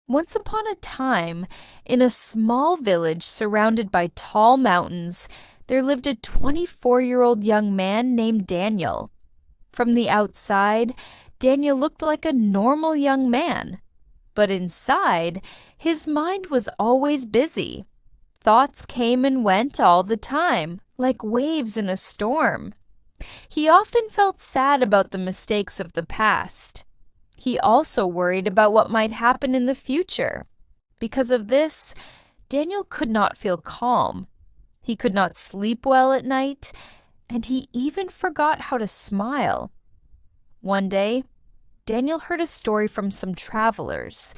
Once upon a time, in a small village surrounded by tall mountains, there lived a 24-year-old young man named Daniel. From the outside, Daniel looked like a normal young man. But inside, his mind was always busy. Thoughts came and went all the time, like waves in a storm. He often felt sad about the mistakes of the past. He also worried about what might happen in the future. Because of this, Daniel could not feel calm. He could not sleep well at night, and he even forgot how to smile. One day, Daniel heard a story from some travelers.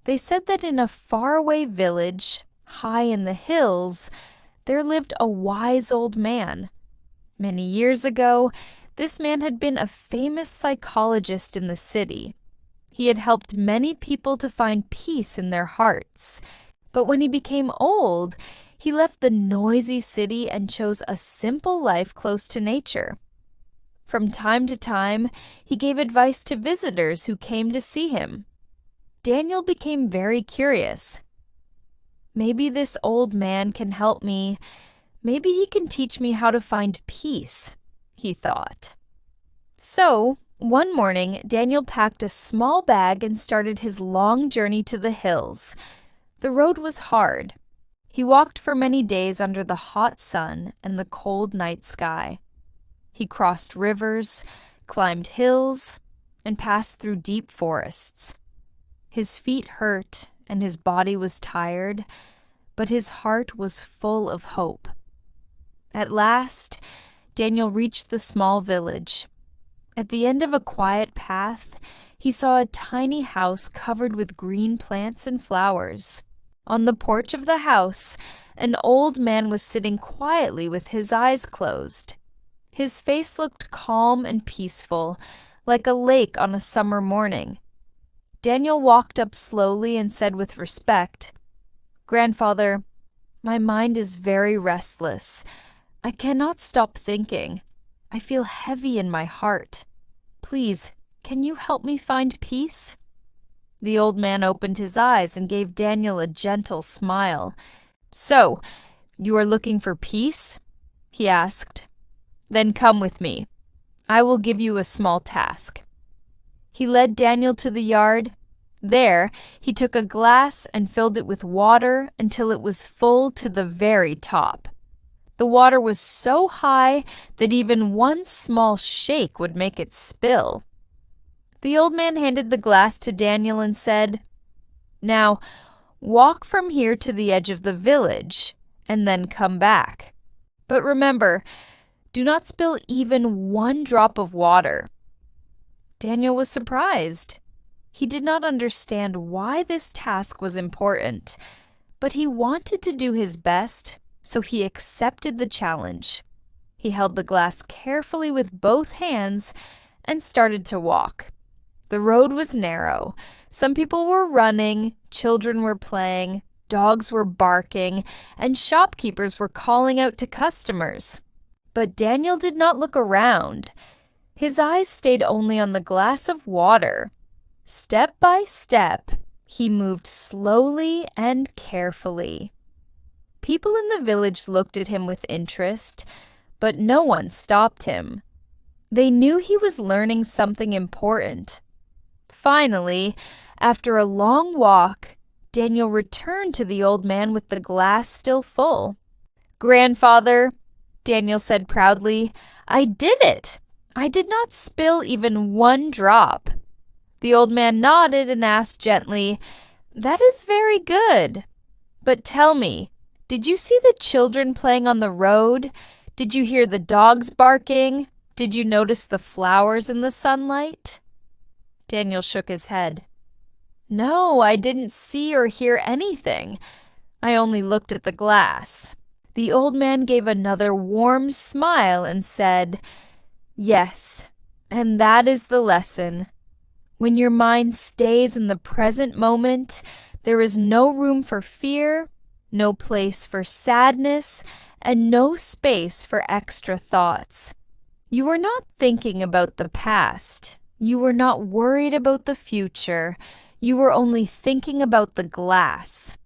They said that in a faraway village, high in the hills, there lived a wise old man. Many years ago, this man had been a famous psychologist in the city. He had helped many people to find peace in their hearts. But when he became old, he left the noisy city and chose a simple life close to nature. From time to time, he gave advice to visitors who came to see him. Daniel became very curious. Maybe this old man can help me. Maybe he can teach me how to find peace, he thought. So, one morning, Daniel packed a small bag and started his long journey to the hills. The road was hard. He walked for many days under the hot sun and the cold night sky. He crossed rivers, climbed hills, and passed through deep forests. His feet hurt and his body was tired, but his heart was full of hope. At last, Daniel reached the small village. At the end of a quiet path, he saw a tiny house covered with green plants and flowers. On the porch of the house, an old man was sitting quietly with his eyes closed. His face looked calm and peaceful, like a lake on a summer morning. Daniel walked up slowly and said with respect, "Grandfather, my mind is very restless. I cannot stop thinking. I feel heavy in my heart. Please, can you help me find peace?" The old man opened his eyes and gave Daniel a gentle smile. "So, you are looking for peace?" he asked. "Then come with me. I will give you a small task." He led Daniel to the yard. There, he took a glass and filled it with water until it was full to the very top. The water was so high that even one small shake would make it spill. The old man handed the glass to Daniel and said, "Now, walk from here to the edge of the village, and then come back. But remember, do not spill even one drop of water." Daniel was surprised. He did not understand why this task was important, but he wanted to do his best, so he accepted the challenge. He held the glass carefully with both hands and started to walk. The road was narrow. Some people were running, children were playing, dogs were barking, and shopkeepers were calling out to customers. But Daniel did not look around. His eyes stayed only on the glass of water. Step by step, he moved slowly and carefully. People in the village looked at him with interest, but no one stopped him. They knew he was learning something important. Finally, after a long walk, Daniel returned to the old man with the glass still full. "Grandfather," Daniel said proudly, "I did it! I did not spill even one drop." The old man nodded and asked gently, "That is very good. But tell me, did you see the children playing on the road? Did you hear the dogs barking? Did you notice the flowers in the sunlight?" Daniel shook his head. "No, I didn't see or hear anything. I only looked at the glass." The old man gave another warm smile and said, "Yes, and that is the lesson. When your mind stays in the present moment, there is no room for fear, no place for sadness, and no space for extra thoughts. You are not thinking about the past. You were not worried about the future. You were only thinking about the glass.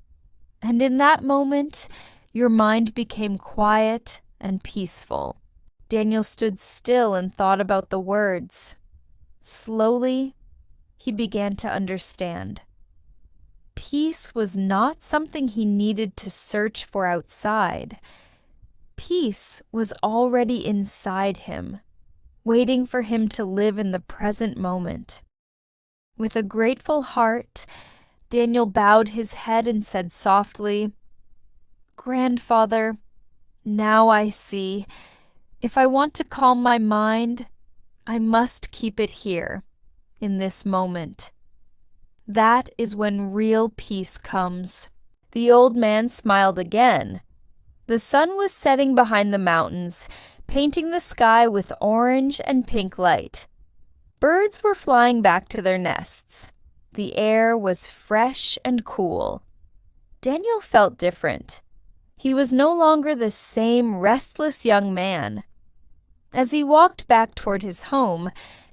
And in that moment, your mind became quiet and peaceful. Daniel stood still and thought about the words. Slowly, he began to understand. Peace was not something he needed to search for outside. Peace was already inside him, waiting for him to live in the present moment. With a grateful heart, Daniel bowed his head and said softly, "Grandfather, now I see. If I want to calm my mind, I must keep it here, in this moment. That is when real peace comes." The old man smiled again. The sun was setting behind the mountains, painting the sky with orange and pink light. Birds were flying back to their nests. The air was fresh and cool. Daniel felt different. He was no longer the same restless young man. As he walked back toward his home,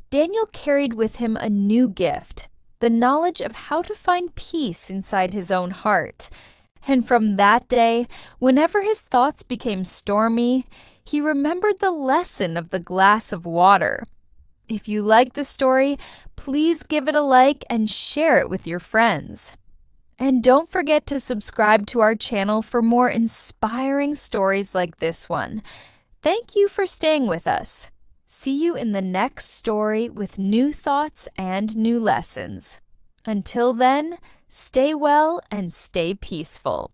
Daniel carried with him a new gift, the knowledge of how to find peace inside his own heart. And from that day, whenever his thoughts became stormy, he remembered the lesson of the glass of water. If you like the story, please give it a like and share it with your friends. And don't forget to subscribe to our channel for more inspiring stories like this one. Thank you for staying with us. See you in the next story with new thoughts and new lessons. Until then, stay well and stay peaceful.